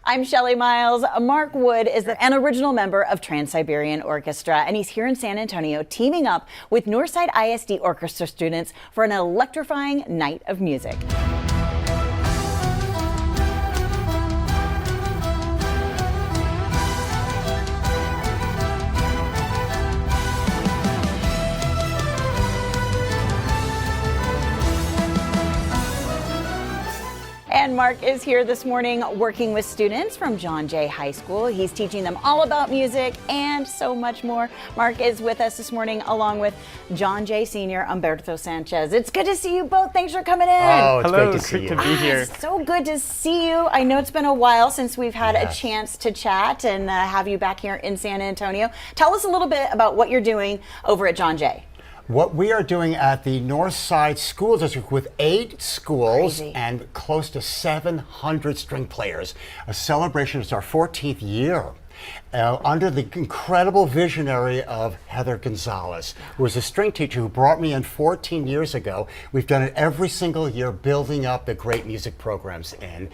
I'm Shelley Miles. Mark Wood is an original member of Trans-Siberian Orchestra, and he's here in San Antonio teaming up with Northside ISD Orchestra students for an electrifying night of music. And Mark is here this morning working with students from John Jay High School. He's teaching them all about music and so much more. Mark is with us this morning along with John Jay Senior Humberto Sanchez. It's good to see you both. Thanks for coming in. Oh, it's Hello, great to see you. to be here. So good to see you. I know it's been a while since we've had a chance to chat and have you back here in San Antonio. Tell us a little bit about what you're doing over at John Jay. What we are doing at the Northside School District with 8 schools Crazy. and close to 700 string players. A celebration. It's our 14th year. Under the incredible visionary of Heather Gonzalez, who was a string teacher who brought me in 14 years ago. We've done it every single year, building up the great music programs in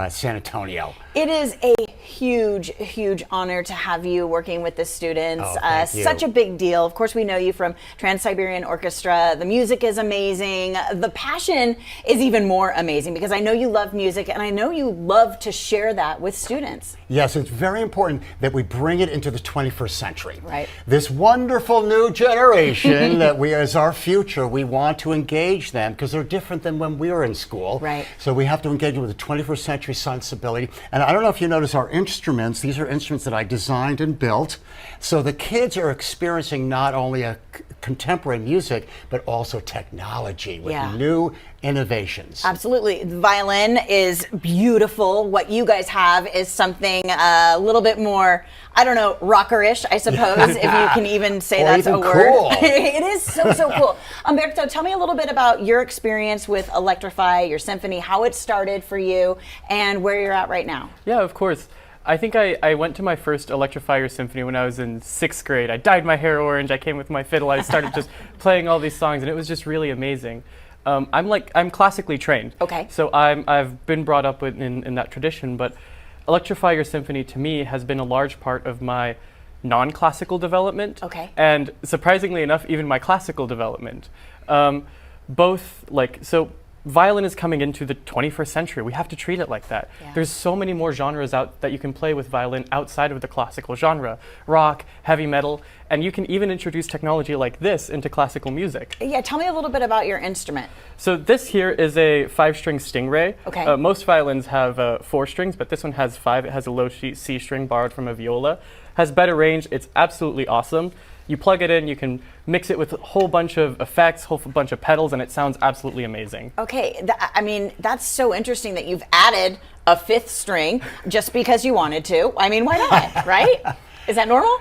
San Antonio. It is a huge, huge honor to have you working with the students. Oh, thank you. Such a big deal. Of course, we know you from Trans-Siberian Orchestra. The music is amazing. The passion is even more amazing because I know you love music and I know you love to share that with students. Yes, it's very important that we bring it into the 21st century. Right. This wonderful new generation that we, as our future, we want to engage them because they're different than when we were in school. Right. So we have to engage them with the 21st century sensibility. And I don't know if you notice our instruments. These are instruments that I designed and built. So the kids are experiencing not only a contemporary music, but also technology with new innovations. Absolutely. The violin is beautiful. What you guys have is something a little bit more, I don't know, rockerish, I suppose, if you can even say that's even a word. cool. It is so cool. Humberto, tell me a little bit about your experience with Electrify, your symphony, how it started for you, and where you're at right now. Yeah, of course. I think I went to my first Electrify or Symphony when I was in 6th grade. I dyed my hair orange, I came with my fiddle, I started just playing all these songs, and it was just really amazing. I'm classically trained. Okay. So I've been brought up in that tradition, but Electrify or Symphony to me has been a large part of my non-classical development. Okay. And surprisingly enough, even my classical development. Violin is coming into the 21st century. We have to treat it like that. Yeah. There's so many more genres out that you can play with violin outside of the classical genre. Rock, heavy metal, and you can even introduce technology like this into classical music. Yeah, tell me a little bit about your instrument. So this here is a 5-string stingray. Okay. Most violins have 4 strings, but this one has 5. It has a low C string borrowed from a viola. Has better range. It's absolutely awesome. You plug it in, you can mix it with a whole bunch of effects, whole bunch of pedals, and it sounds absolutely amazing. Okay, I mean, that's so interesting that you've added a 5th string just because you wanted to. I mean, why not, right? Is that normal?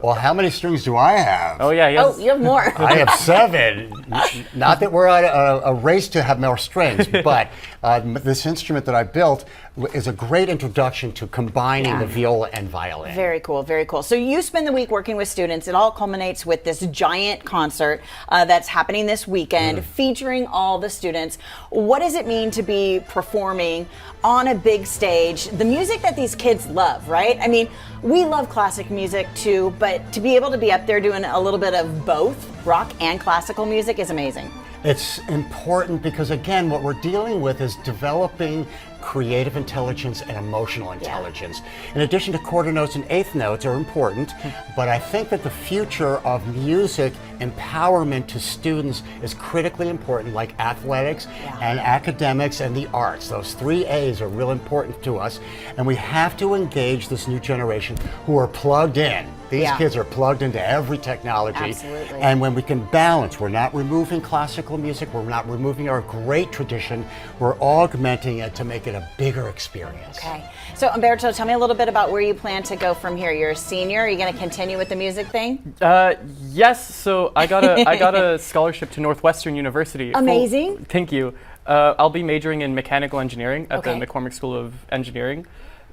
Well, how many strings do I have? Oh yeah, yes. Oh, you have more. I have 7. Not that we're on a race to have more strings, but this instrument that I built is a great introduction to combining the viola and violin. Very cool, very cool. So you spend the week working with students. It all culminates with this giant concert that's happening this weekend featuring all the students. What does it mean to be performing on a big stage? The music that these kids love, right? I mean, we love classic music too, but to be able to be up there doing a little bit of both rock and classical music is amazing. It's important because, again, what we're dealing with is developing creative intelligence and emotional intelligence. In addition to quarter notes and eighth notes are important, but I think that the future of music empowerment to students is critically important, like athletics and academics and the arts. Those 3 A's are real important to us, and we have to engage this new generation who are plugged in. These kids are plugged into every technology. Absolutely. And when we can balance, we're not removing classical music, we're not removing our great tradition, we're augmenting it to make it a bigger experience. Okay. So Humberto, tell me a little bit about where you plan to go from here. You're a senior. Are you going to continue with the music thing? Yes. So I got a scholarship to Northwestern University. Amazing. Thank you. I'll be majoring in mechanical engineering at the McCormick School of Engineering.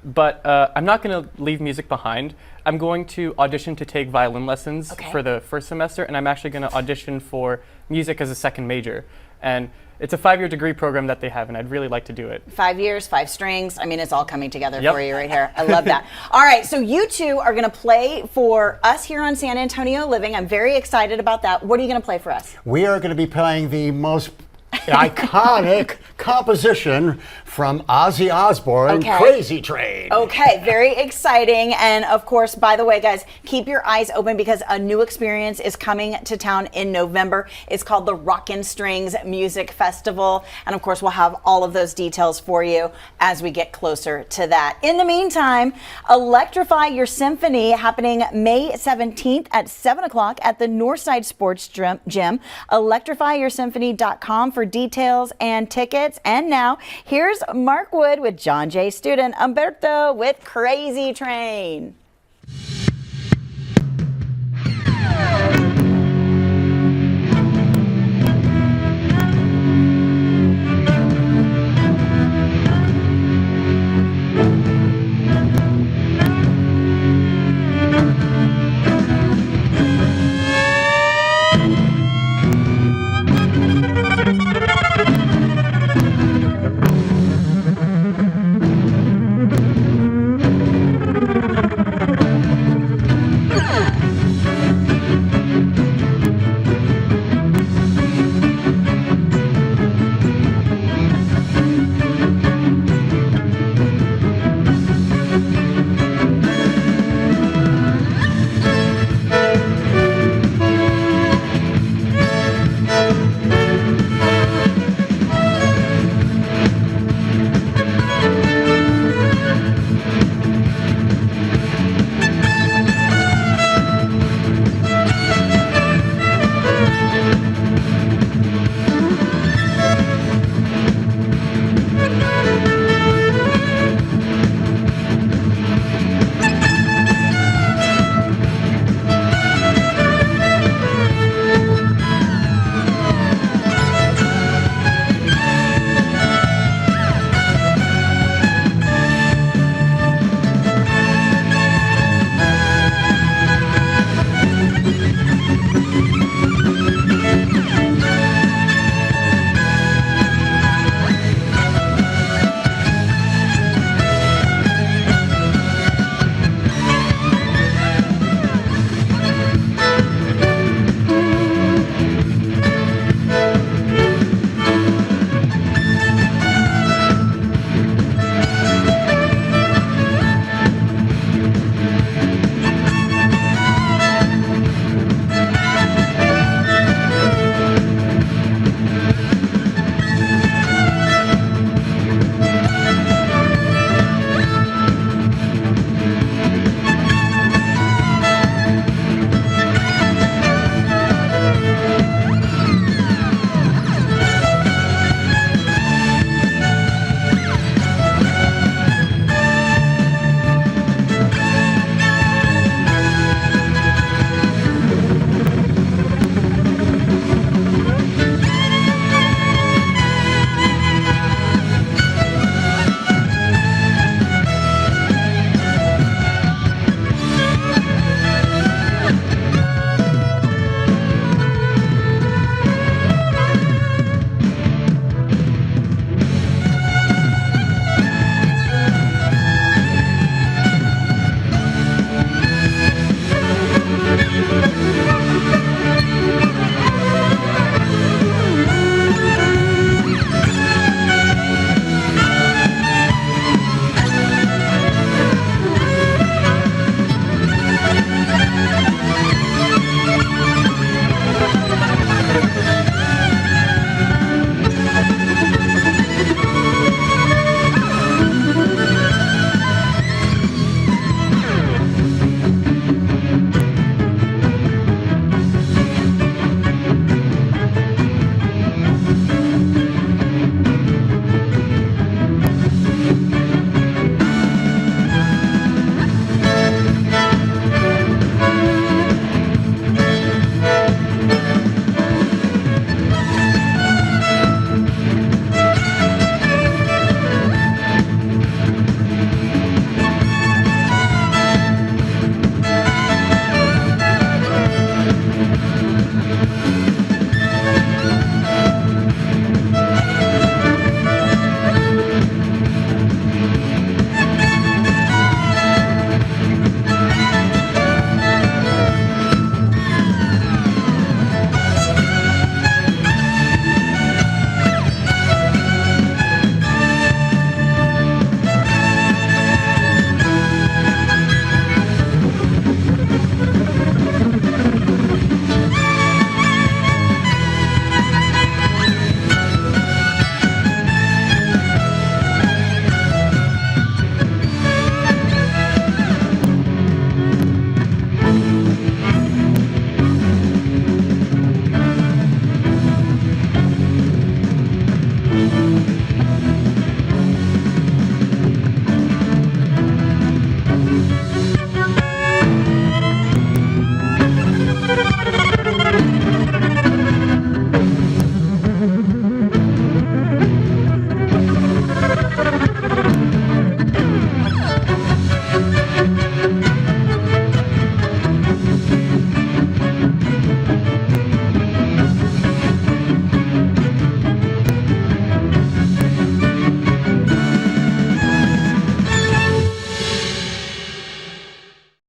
But I'm not going to leave music behind. I'm going to audition to take violin lessons for the first semester, and I'm actually going to audition for music as a second major. And it's a 5-year degree program that they have, and I'd really like to do it. 5 years, 5 strings. I mean, it's all coming together Yep. for you right here. I love that. All right, so you two are going to play for us here on San Antonio Living. I'm very excited about that. What are you going to play for us? We are going to be playing the most iconic composition from Ozzy Osbourne, Okay. Crazy Train. Okay, very exciting. And of course, by the way, guys, keep your eyes open because a new experience is coming to town in November. It's called the Rockin' Strings Music Festival. And of course, we'll have all of those details for you as we get closer to that. In the meantime, Electrify Your Symphony happening May 17th at 7 o'clock at the Northside Sports Gym. ElectrifyYourSymphony.com for details and tickets. And now, here's Mark Wood with John J. Student, Humberto with Crazy Train.